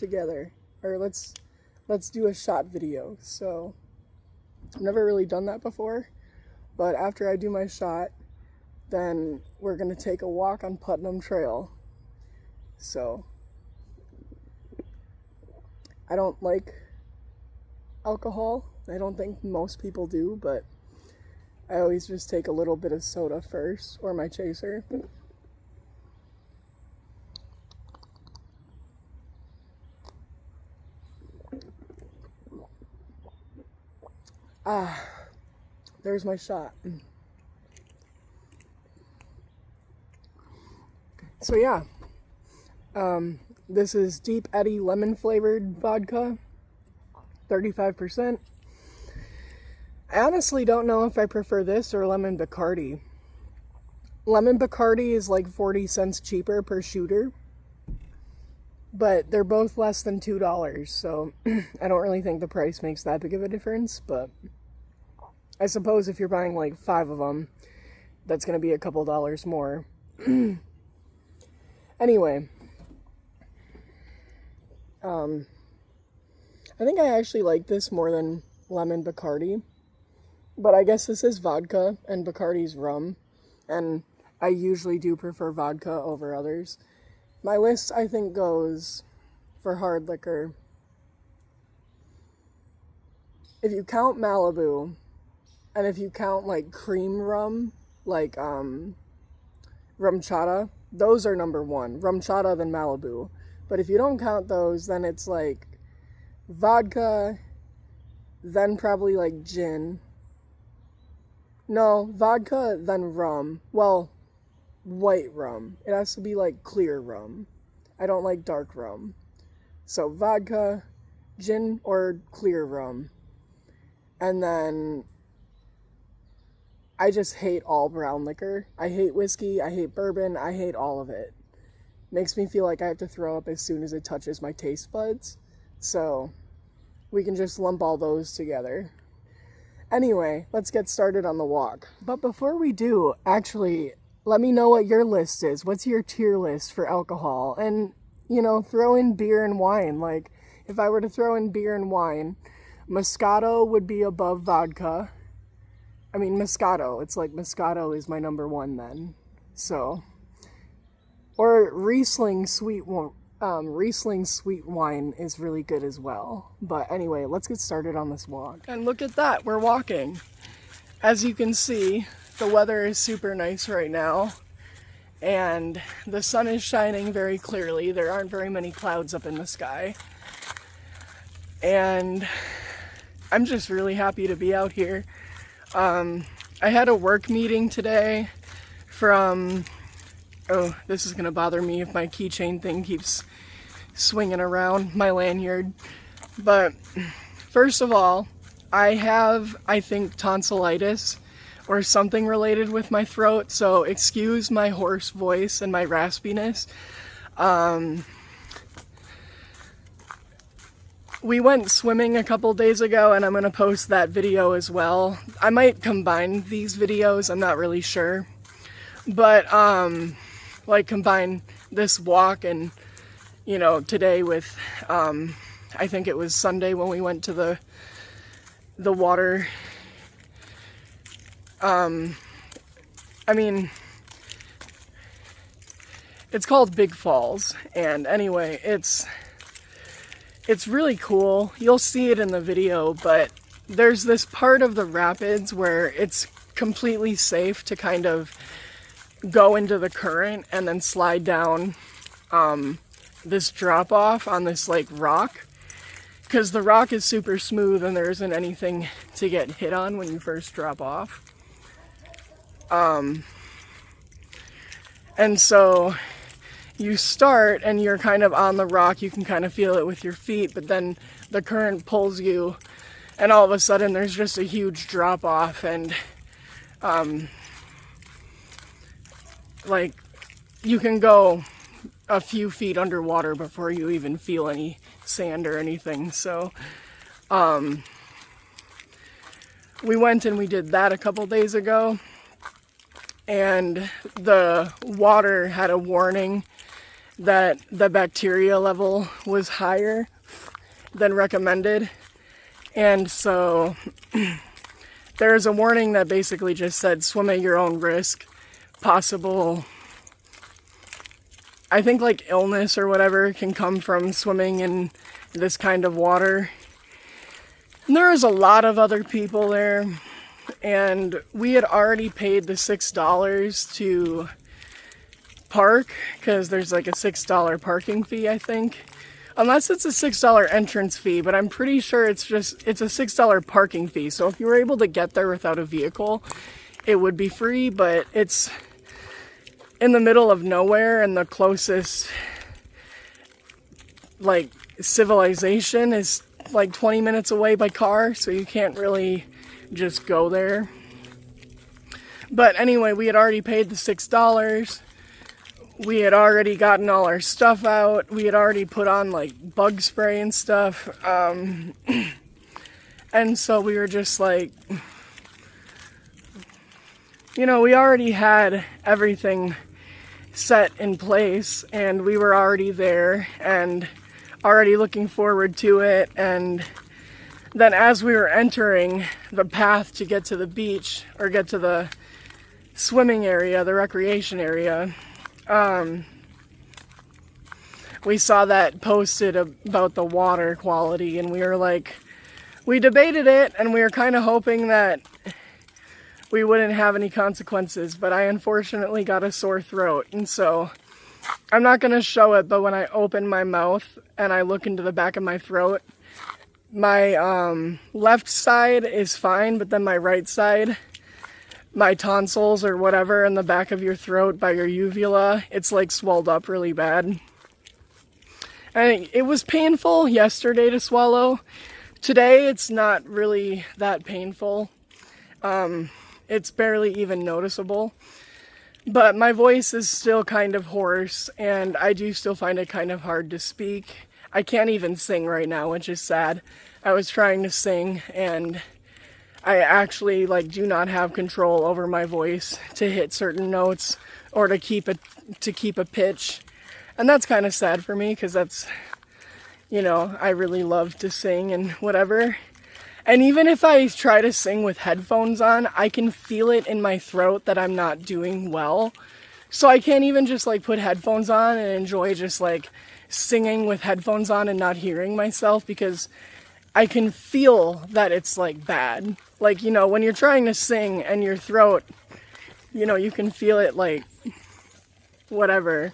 together, or let's do a shot video. So I've never really done that before, but after I do my shot, then we're gonna take a walk on Putnam Trail. So I don't like alcohol. I don't think most people do, but I always just take a little bit of soda first, or my chaser. There's my shot. So yeah, this is Deep Eddy lemon flavored vodka, 35%. I honestly don't know if I prefer this or lemon Bacardi. Lemon Bacardi is like 40 cents cheaper per shooter, but they're both less than $2, so I don't really think the price makes that big of a difference, but I suppose if you're buying like 5 of them, that's going to be a couple dollars more. Anyway, I think I actually like this more than lemon Bacardi, but I guess this is vodka and Bacardi's rum, and I usually do prefer vodka over others. My list, I think, goes for hard liquor. If you count Malibu, and if you count like cream rum, like rum chata, those are number one. Rum chata, then Malibu. But if you don't count those, then it's like vodka, then probably like gin. No, vodka, then rum. Well, white rum. It has to be like clear rum. I don't like dark rum. So vodka, gin, or clear rum. And then I just hate all brown liquor. I hate whiskey, I hate bourbon, I hate all of it. Makes me feel like I have to throw up as soon as it touches my taste buds. So we can just lump all those together. Anyway, let's get started on the walk. But before we do, actually, let me know what your list is. What's your tier list for alcohol? And, you know, throw in beer and wine. Like, if I were to throw in beer and wine, Moscato would be above vodka. I mean, Moscato. It's like Moscato is my number one then. So, or Riesling sweet wine is really good as well. But anyway, let's get started on this walk. And look at that, we're walking. As you can see, the weather is super nice right now, and the sun is shining very clearly. There aren't very many clouds up in the sky, and I'm just really happy to be out here. I had a work meeting today from, oh, this is gonna bother me if my keychain thing keeps swinging around, my lanyard. But first of all, I have, I think, tonsillitis or something related with my throat, so excuse my hoarse voice and my raspiness. We went swimming a couple days ago, and I'm gonna post that video as well. I might combine these videos, I'm not really sure. But, like, combine this walk and, you know, today with, I think it was Sunday when we went to the water. I mean, it's called Big Falls, and anyway, it's really cool. You'll see it in the video, but there's this part of the rapids where it's completely safe to kind of go into the current and then slide down this drop off on this like rock, because the rock is super smooth and there isn't anything to get hit on when you first drop off. And so you start and you're kind of on the rock, you can kind of feel it with your feet, but then the current pulls you and all of a sudden there's just a huge drop off, and like you can go a few feet underwater before you even feel any sand or anything. So we went and we did that a couple days ago, and the water had a warning, that the bacteria level was higher than recommended. And so there's a warning that basically just said swim at your own risk. Possible, I think like illness or whatever can come from swimming in this kind of water. And there was a lot of other people there, and we had already paid the $6 to park, because there's like a $6 parking fee, I think. Unless it's a $6 entrance fee, but I'm pretty sure it's a $6 parking fee. So if you were able to get there without a vehicle, it would be free, but it's in the middle of nowhere, and the closest like civilization is like 20 minutes away by car, so you can't really just go there. But anyway, we had already paid the $6. We had already gotten all our stuff out. We had already put on like bug spray and stuff. And so we were just like, you know, we already had everything set in place, and we were already there and already looking forward to it. And then as we were entering the path to get to the beach, or get to the swimming area, the recreation area, we saw that posted about the water quality, and we were like, we debated it, and we were kind of hoping that we wouldn't have any consequences, but I unfortunately got a sore throat, and so I'm not going to show it, but when I open my mouth and I look into the back of my throat, my left side is fine, but then my right side, my tonsils or whatever in the back of your throat by your uvula, it's like swelled up really bad. And it was painful yesterday to swallow. Today it's not really that painful. It's barely even noticeable. But my voice is still kind of hoarse, and I do still find it kind of hard to speak. I can't even sing right now, which is sad. I was trying to sing, and I actually do not have control over my voice to hit certain notes or to keep a pitch. And that's kind of sad for me, because that's, you know, I really love to sing and whatever. And even if I try to sing with headphones on, I can feel it in my throat that I'm not doing well. So I can't even just put headphones on and enjoy just singing with headphones on and not hearing myself, because I can feel that it's bad. You know, when you're trying to sing and your throat, you know, you can feel it whatever.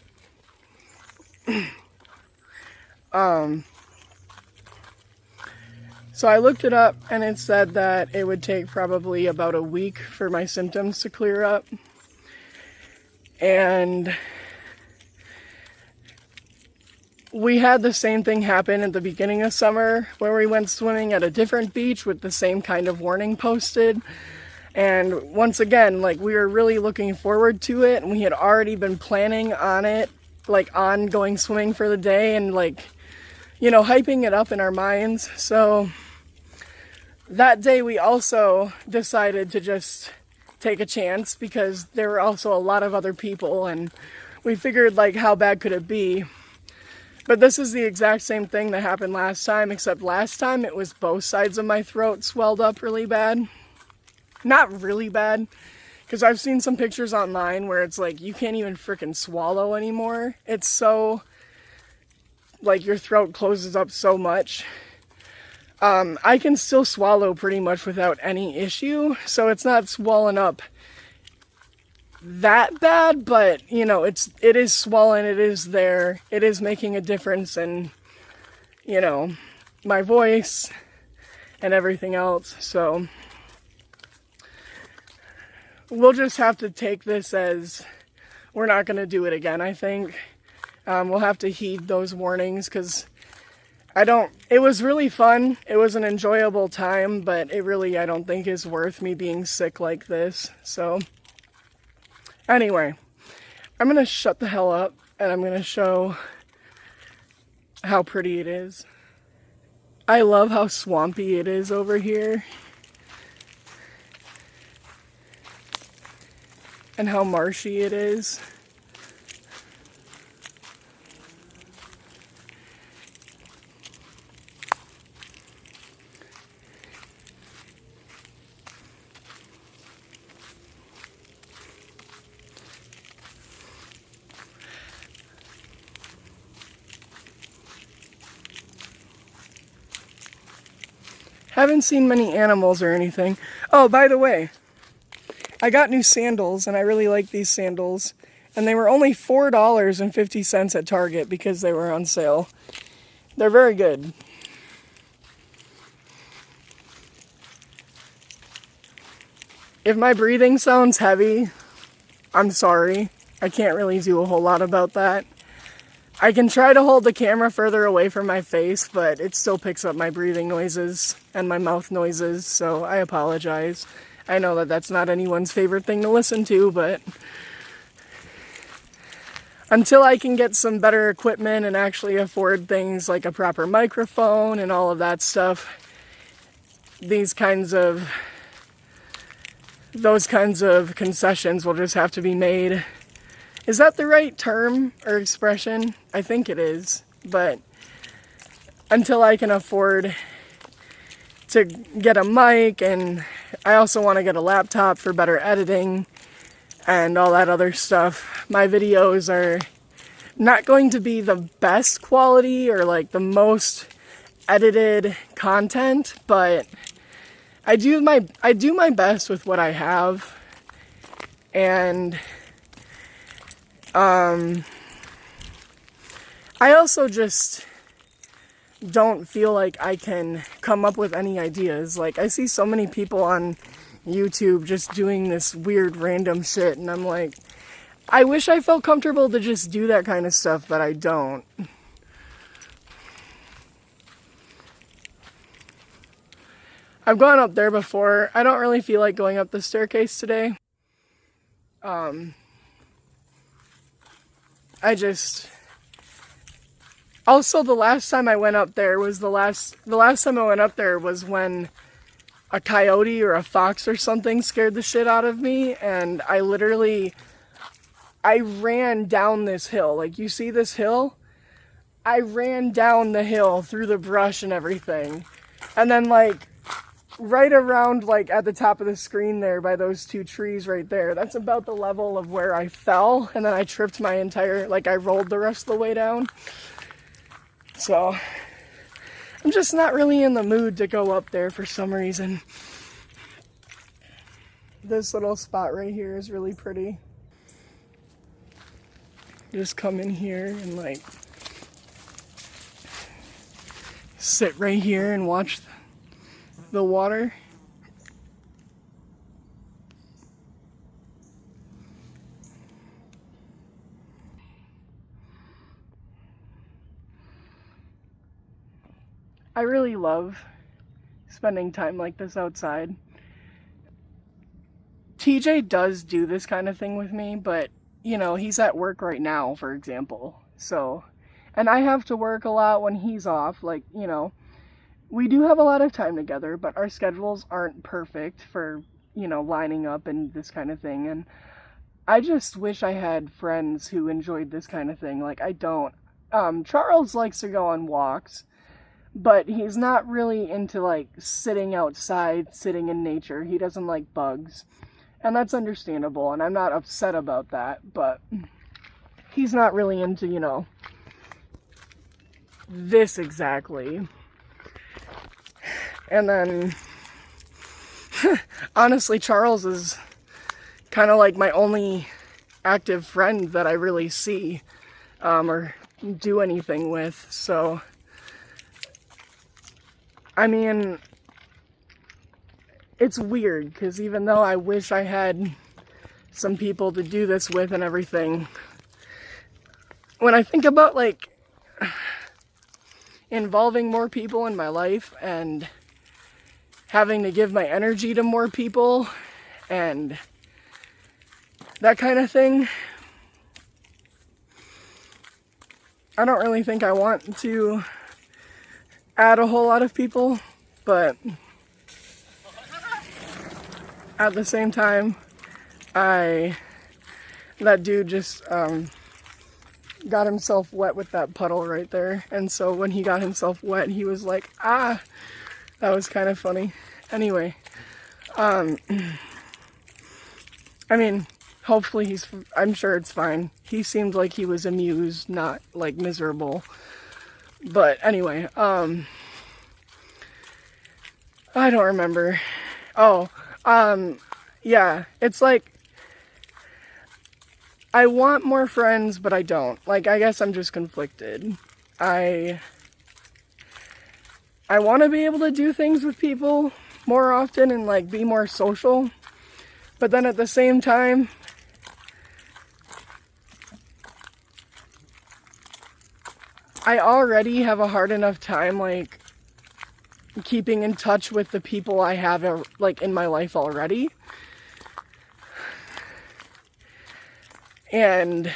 So I looked it up, and it said that it would take probably about a week for my symptoms to clear up. And we had the same thing happen at the beginning of summer, where we went swimming at a different beach with the same kind of warning posted. And once again, we were really looking forward to it, and we had already been planning on it, on going swimming for the day, and you know, hyping it up in our minds. So that day we also decided to just take a chance, because there were also a lot of other people, and we figured how bad could it be. But this is the exact same thing that happened last time, except last time it was both sides of my throat swelled up really bad. Not really bad, because I've seen some pictures online where it's you can't even freaking swallow anymore. It's so your throat closes up so much. I can still swallow pretty much without any issue, so it's not swollen up that bad, but you know, it is swollen, it is there, it is making a difference in, you know, my voice and everything else. So we'll just have to take this as we're not going to do it again, I think. We'll have to heed those warnings, because it was really fun. It was an enjoyable time, but it really, I don't think is worth me being sick like this. So anyway, I'm going to shut the hell up, and I'm going to show how pretty it is. I love how swampy it is over here, and how marshy it is. Haven't seen many animals or anything. Oh, by the way, I got new sandals, and I really like these sandals. And they were only $4.50 at Target because they were on sale. They're very good. If my breathing sounds heavy, I'm sorry. I can't really do a whole lot about that. I can try to hold the camera further away from my face, but it still picks up my breathing noises and my mouth noises, so I apologize. I know that that's not anyone's favorite thing to listen to, but until I can get some better equipment and actually afford things like a proper microphone and all of that stuff, those kinds of concessions will just have to be made. Is that the right term or expression? I think it is, but until I can afford to get a mic, and I also want to get a laptop for better editing and all that other stuff, my videos are not going to be the best quality or like the most edited content, but I do my best with what I have. And I also just don't feel like I can come up with any ideas. Like, I see so many people on YouTube just doing this weird random shit, and I'm like, I wish I felt comfortable to just do that kind of stuff, but I don't. I've gone up there before. I don't really feel like going up the staircase today. Also, the last time I went up there was the last time I went up there was when a coyote or a fox or something scared the shit out of me, and I ran down this hill. Like, you see this hill? I ran down the hill through the brush and everything. And then, like, right around, like, at the top of the screen there by those two trees right there, that's about the level of where I fell, and then I tripped my entire, like, I rolled the rest of the way down. So, I'm just not really in the mood to go up there for some reason. This little spot right here is really pretty. Just come in here and, like, sit right here and watch the water. I really love spending time like this outside. TJ does do this kind of thing with me, but, you know, he's at work right now, for example. So, and I have to work a lot when he's off. Like, you know, we do have a lot of time together, but our schedules aren't perfect for, you know, lining up and this kind of thing. And I just wish I had friends who enjoyed this kind of thing. Like, I don't. Charles likes to go on walks, but he's not really into, like, sitting outside, sitting in nature. He doesn't like bugs. And that's understandable, and I'm not upset about that, but he's not really into, you know, this exactly. And then, honestly, Charles is kind of like my only active friend that I really see, or do anything with, so, I mean, it's weird, because even though I wish I had some people to do this with and everything, when I think about, like, involving more people in my life and having to give my energy to more people and that kind of thing, I don't really think I want to add a whole lot of people, but at the same time, that dude just got himself wet with that puddle right there, and so when he got himself wet, he was like, ah, that was kind of funny. Anyway, I mean, hopefully I'm sure it's fine. He seemed like he was amused, not, like, miserable. But anyway, I don't remember. Oh, yeah, it's like, I want more friends, but I don't. Like, I guess I'm just conflicted. I want to be able to do things with people more often and, like, be more social. But then at the same time, I already have a hard enough time, like, keeping in touch with the people I have, like, in my life already. And,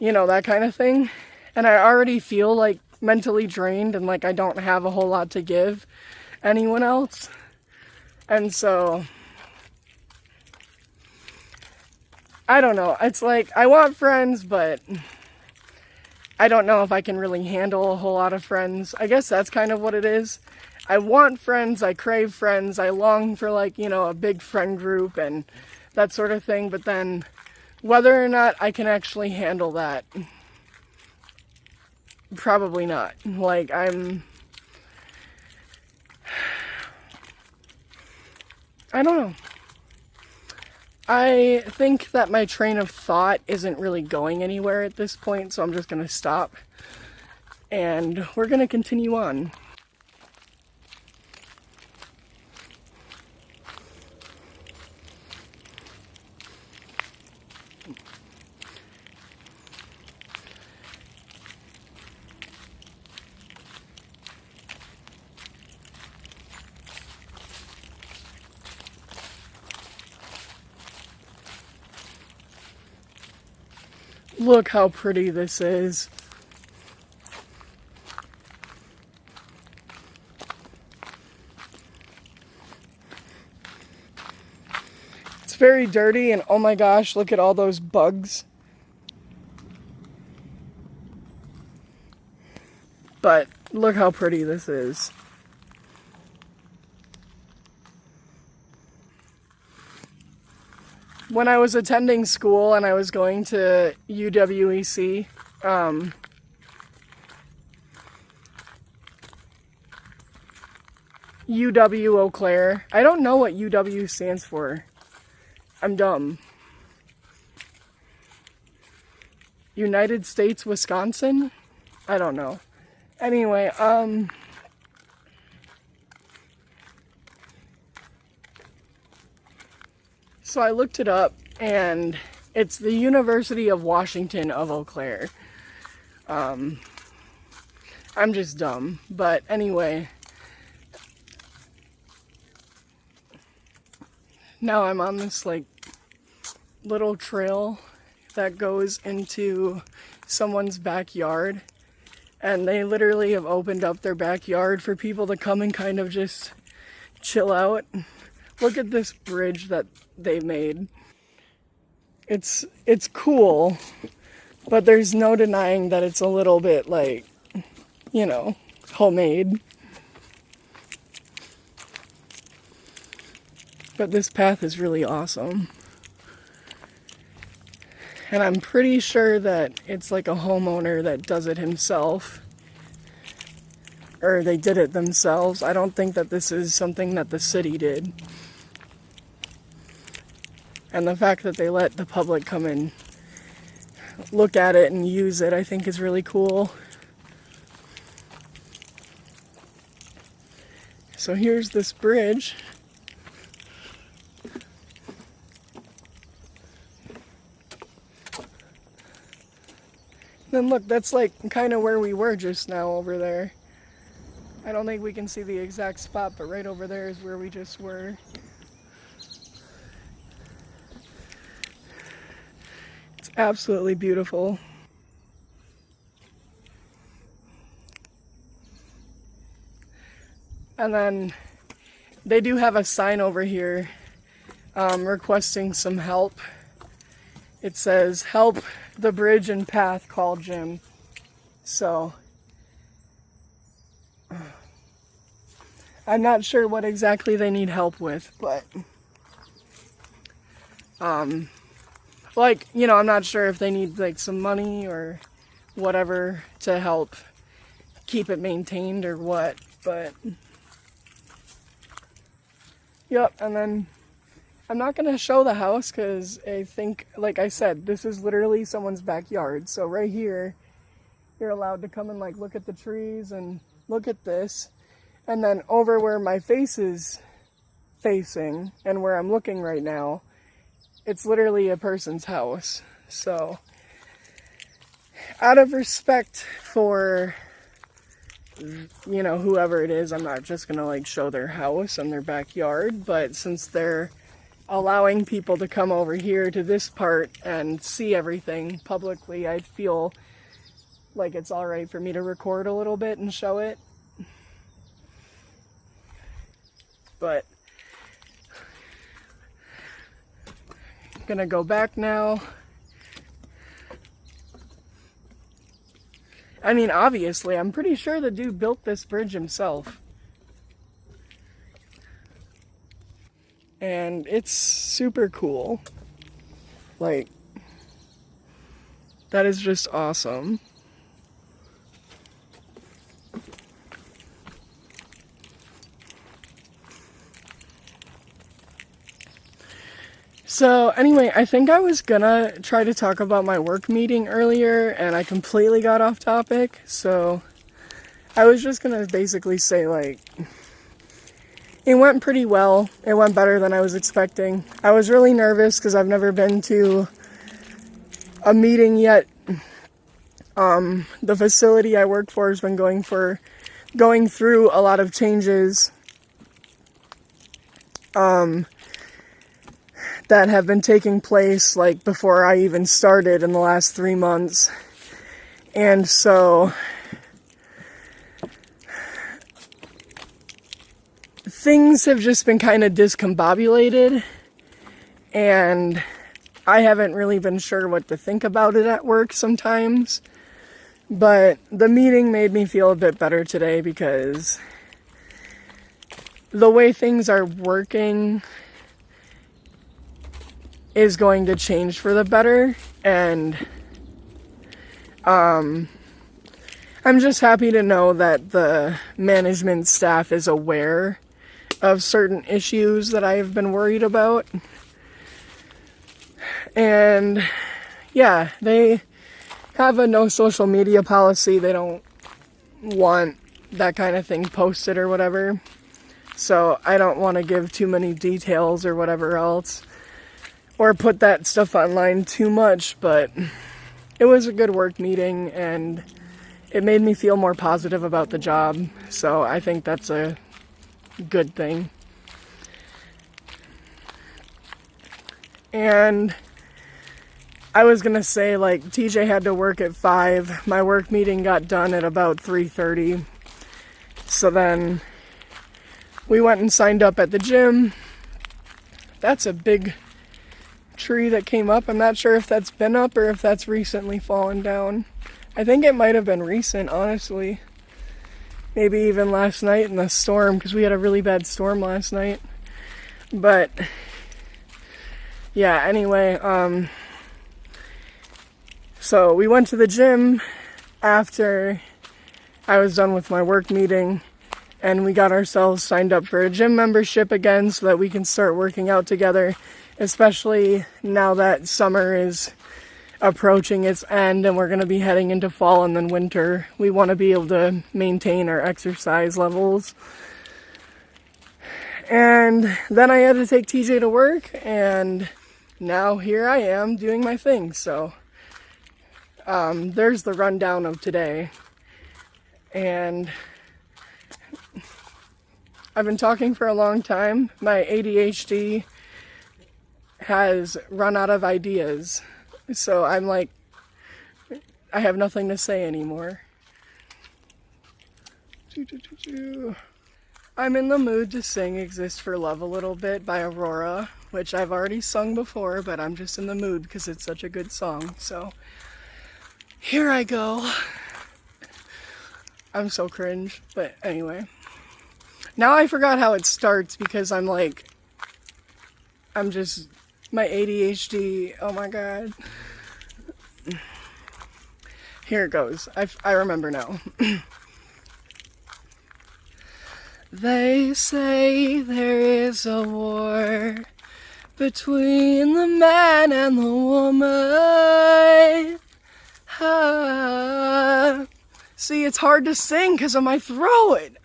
you know, that kind of thing. And I already feel, like, mentally drained and, like, I don't have a whole lot to give anyone else. And so, I don't know. It's like, I want friends, but I don't know if I can really handle a whole lot of friends. I guess that's kind of what it is. I want friends, I crave friends, I long for, like, you know, a big friend group and that sort of thing, but then whether or not I can actually handle that, probably not. Like, I don't know. I think that my train of thought isn't really going anywhere at this point, so I'm just going to stop. And we're going to continue on. Look how pretty this is. It's very dirty and oh my gosh, look at all those bugs. But look how pretty this is. When I was attending school and I was going to UWEC, UW Eau Claire. I don't know what UW stands for. I'm dumb. United States, Wisconsin? I don't know. Anyway, so I looked it up, and it's the University of Washington of Eau Claire. I'm just dumb, but anyway. Now I'm on this, like, little trail that goes into someone's backyard, and they literally have opened up their backyard for people to come and kind of just chill out. Look at this bridge that they made. It's cool, but there's no denying that it's a little bit, like, you know, homemade. But this path is really awesome. And I'm pretty sure that it's like a homeowner that does it himself. Or they did it themselves. I don't think that this is something that the city did. And the fact that they let the public come and look at it and use it, I think is really cool. So here's this bridge. Then look, that's like kind of where we were just now over there. I don't think we can see the exact spot, but right over there is where we just were. It's absolutely beautiful. And then they do have a sign over here requesting some help. It says, help the bridge and path, call Jim. So, I'm not sure what exactly they need help with, but, like, you know, I'm not sure if they need, like, some money or whatever to help keep it maintained or what, but Yep, and then I'm not going to show the house because I think, like I said, this is literally someone's backyard. So right here, you're allowed to come and like look at the trees and look at this. And then over where my face is facing and where I'm looking right now, it's literally a person's house. So out of respect for, you know, whoever it is, I'm not just gonna like show their house and their backyard, but since they're allowing people to come over here to this part and see everything publicly, I feel like it's all right for me to record a little bit and show it. But I'm gonna go back now. I mean, obviously, I'm pretty sure the dude built this bridge himself. And it's super cool. Like, that is just awesome. So anyway, I think I was gonna try to talk about my work meeting earlier and I completely got off topic. So I was just gonna basically say, like, it went pretty well. It went better than I was expecting. I was really nervous because I've never been to a meeting yet. The facility I work for has been going through a lot of changes that have been taking place like before I even started in the last 3 months. And so things have just been kind of discombobulated, and I haven't really been sure what to think about it at work sometimes. But the meeting made me feel a bit better today because the way things are working is going to change for the better, and I'm just happy to know that the management staff is aware of certain issues that I've been worried about. And yeah, they have a no social media policy. They don't want that kind of thing posted or whatever. So I don't want to give too many details or whatever else, or put that stuff online too much, but it was a good work meeting and it made me feel more positive about the job. So I think that's a good thing. And I was gonna say, like, TJ had to work at 5. My work meeting got done at about 3:30. So then we went and signed up at the gym. That's a big tree that came up. I'm not sure if that's been up or if that's recently fallen down. I think it might have been recent, honestly. Maybe even last night in the storm, because we had a really bad storm last night. But yeah, anyway, so we went to the gym after I was done with my work meeting, and we got ourselves signed up for a gym membership again so that we can start working out together, especially now that summer is approaching its end and we're going to be heading into fall and then winter. We want to be able to maintain our exercise levels. And then I had to take TJ to work, and now here I am doing my thing. So there's the rundown of today. And I've been talking for a long time. My ADHD has run out of ideas. So I'm like, I have nothing to say anymore. I'm in the mood to sing Exist for Love a little bit by Aurora, which I've already sung before, but I'm just in the mood because it's such a good song. So here I go. I'm so cringe, but anyway. Now I forgot how it starts because I'm like, my ADHD, oh my god. Here it goes. I remember now. They say there is a war between the man and the woman. See, it's hard to sing because of my throat.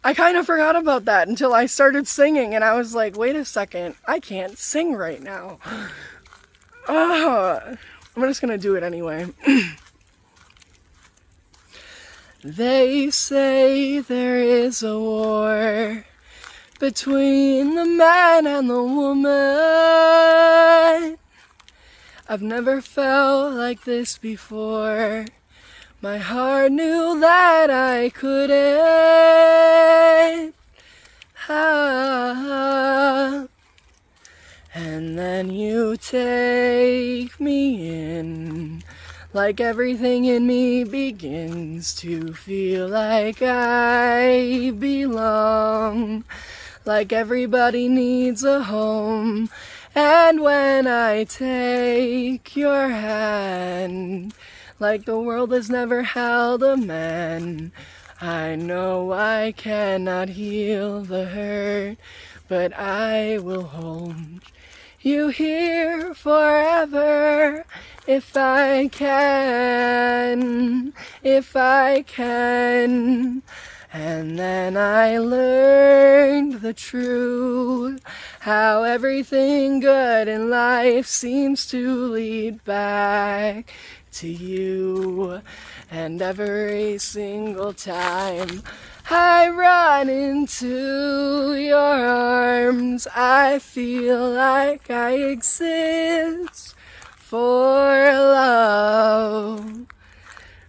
I kind of forgot about that until I started singing, and I was like, wait a second, I can't sing right now. I'm just gonna do it anyway. They say there is a war between the man and the woman. I've never felt like this before. My heart knew that I couldn't. And then you take me in, like everything in me begins to feel like I belong, like everybody needs a home. And when I take your hand, like the world has never held a man, I know I cannot heal the hurt, but I will hold you here forever if I can, if I can. And then I learned the truth, how everything good in life seems to lead back to you. And every single time I run into your arms, I feel like I exist for love.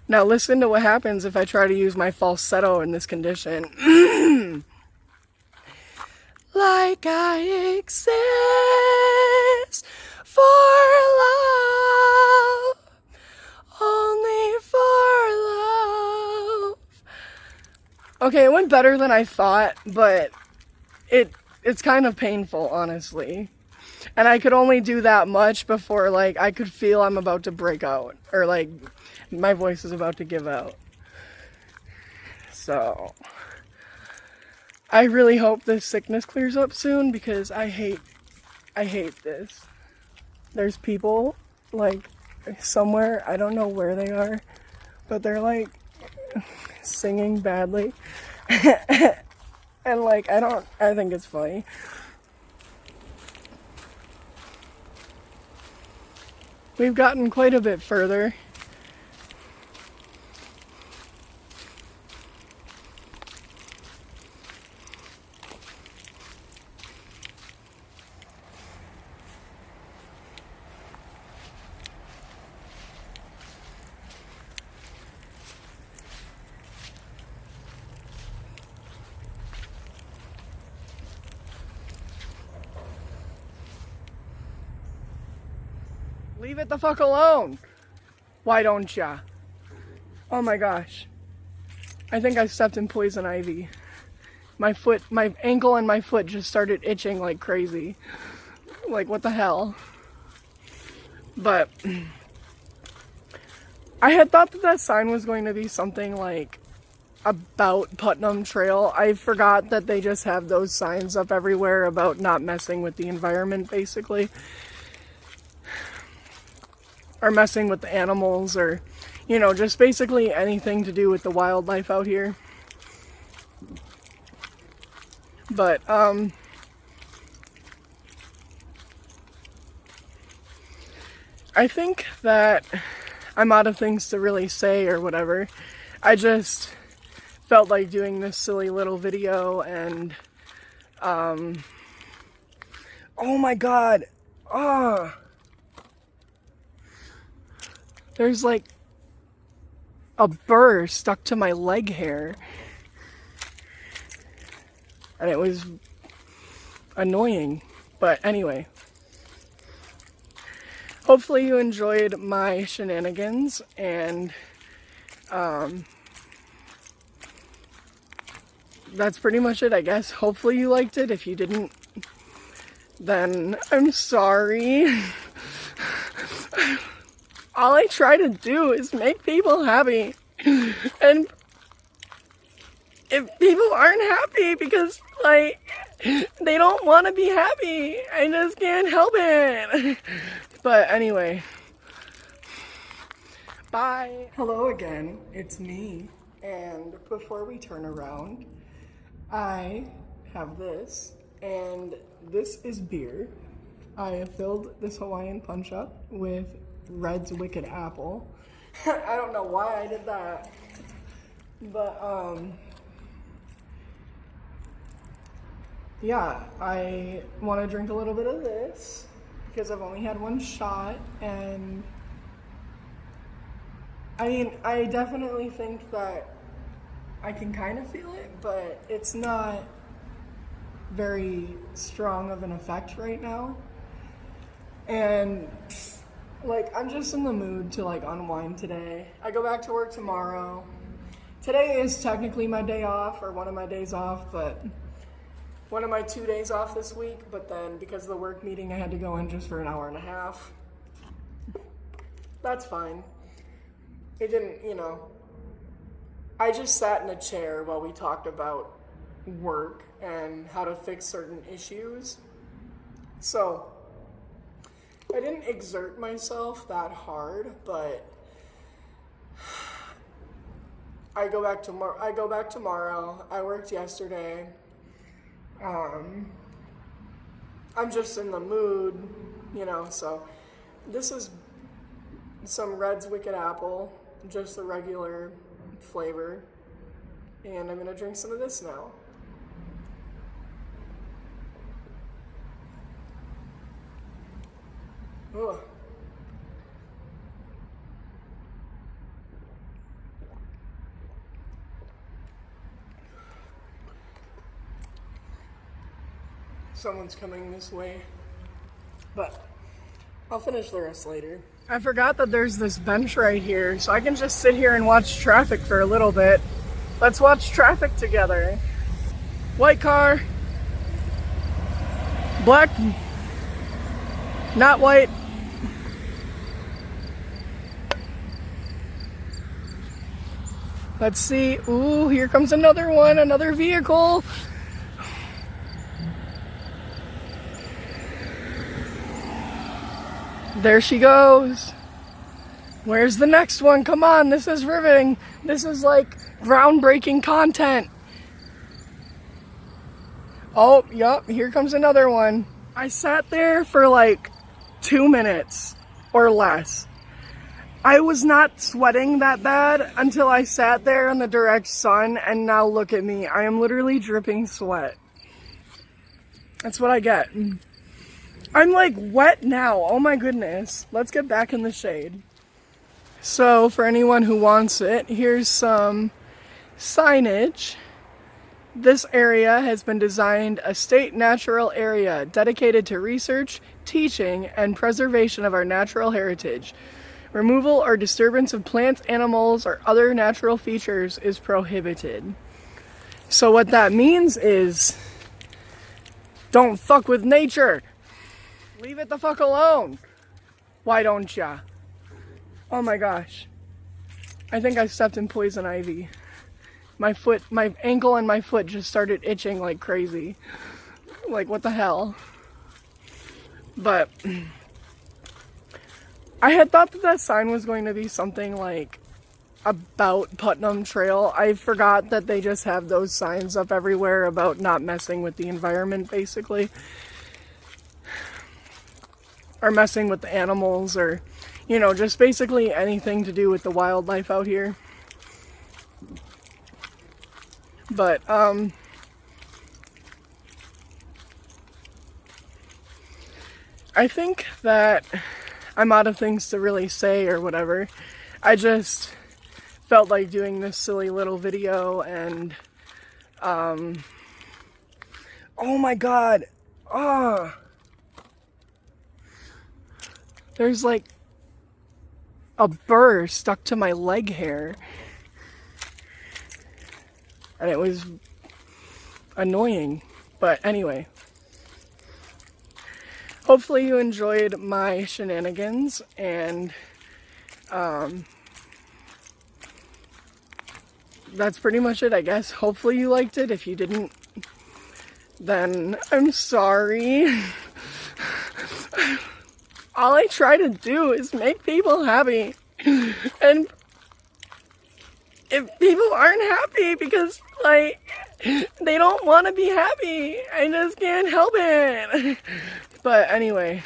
Now listen to what happens if I try to use my falsetto in this condition. Like I exist for love, only for love. Okay, it went better than I thought, but it's kind of painful, honestly. And I could only do that much before, like, I could feel I'm about to break out, or like my voice is about to give out. So I really hope this sickness clears up soon, because I hate this. There's people like somewhere, I don't know where they are, but they're like singing badly. And like I think it's funny. We've gotten quite a bit further. Leave it the fuck alone. Why don't ya? Oh my gosh. I think I stepped in poison ivy. My ankle and my foot just started itching like crazy. Like, what the hell? But I had thought that sign was going to be something like about Putnam Trail. I forgot that they just have those signs up everywhere about not messing with the environment, basically. Or messing with the animals, or, you know, just basically anything to do with the wildlife out here. But, I think that I'm out of things to really say or whatever. I just felt like doing this silly little video, and, oh my god, there's like a burr stuck to my leg hair. And it was annoying. But anyway. Hopefully you enjoyed my shenanigans. And that's pretty much it, I guess. Hopefully you liked it. If you didn't, then I'm sorry. All I try to do is make people happy, and if people aren't happy because, like, they don't want to be happy. I just can't help it. But anyway, bye. Hello again, it's me. And before we turn around, I have this, and this is beer. I have filled this Hawaiian Punch Up with Red's Wicked Apple. I don't know why I did that, but yeah, I want to drink a little bit of this because I've only had one shot, and I mean, I definitely think that I can kind of feel it, but it's not very strong of an effect right now. And like, I'm just in the mood to like unwind today. I go back to work tomorrow. Today is technically my day off, or one of my days off, but one of my 2 days off this week. But then because of the work meeting, I had to go in just for an hour and a half. That's fine. It didn't, you know, I just sat in a chair while we talked about work and how to fix certain issues. So I didn't exert myself that hard, but I go back tomorrow. I worked yesterday. I'm just in the mood, you know, so this is some Red's Wicked Apple, just the regular flavor, and I'm gonna drink some of this now. Ugh. Someone's coming this way, but I'll finish the rest later. I forgot that there's this bench right here, so I can just sit here and watch traffic for a little bit. Let's watch traffic together. White car. Black. Not white. Let's see. Ooh, here comes another one, another vehicle. There she goes. Where's the next one? Come on, this is riveting. This is like groundbreaking content. Oh, yup, here comes another one. I sat there for like 2 minutes or less. I was not sweating that bad until I sat there in the direct sun, and now look at me. I am literally dripping sweat. That's what I get. I'm like wet now. Oh my goodness. Let's get back in the shade. So for anyone who wants it, here's some signage. This area has been designed a state natural area dedicated to research, teaching, and preservation of our natural heritage. Removal or disturbance of plants, animals, or other natural features is prohibited. So what that means is, don't fuck with nature. Leave it the fuck alone. Why don't ya? Oh my gosh. I think I stepped in poison ivy. My ankle and my foot just started itching like crazy. Like, what the hell? But I had thought that sign was going to be something like about Putnam Trail. I forgot that they just have those signs up everywhere about not messing with the environment, basically. Or messing with the animals, or, you know, just basically anything to do with the wildlife out here. But, I think that I'm out of things to really say or whatever. I just felt like doing this silly little video, and, oh my god. There's like a burr stuck to my leg hair. And it was annoying. But anyway. Hopefully you enjoyed my shenanigans, and that's pretty much it, I guess. Hopefully you liked it. If you didn't, then I'm sorry. All I try to do is make people happy. And if people aren't happy because, like, they don't want to be happy, I just can't help it. But anyway,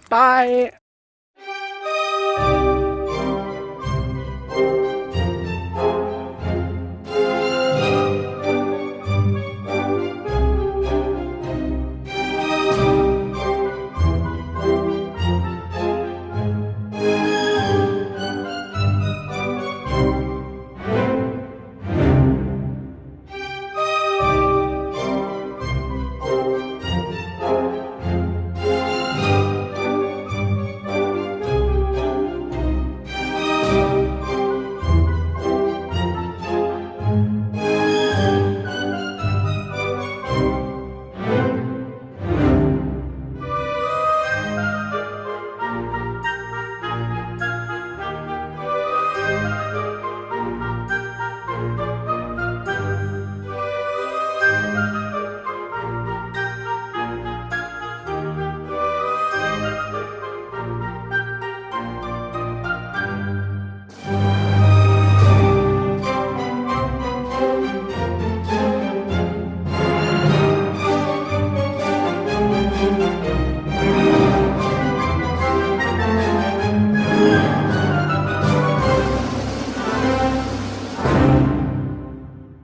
bye.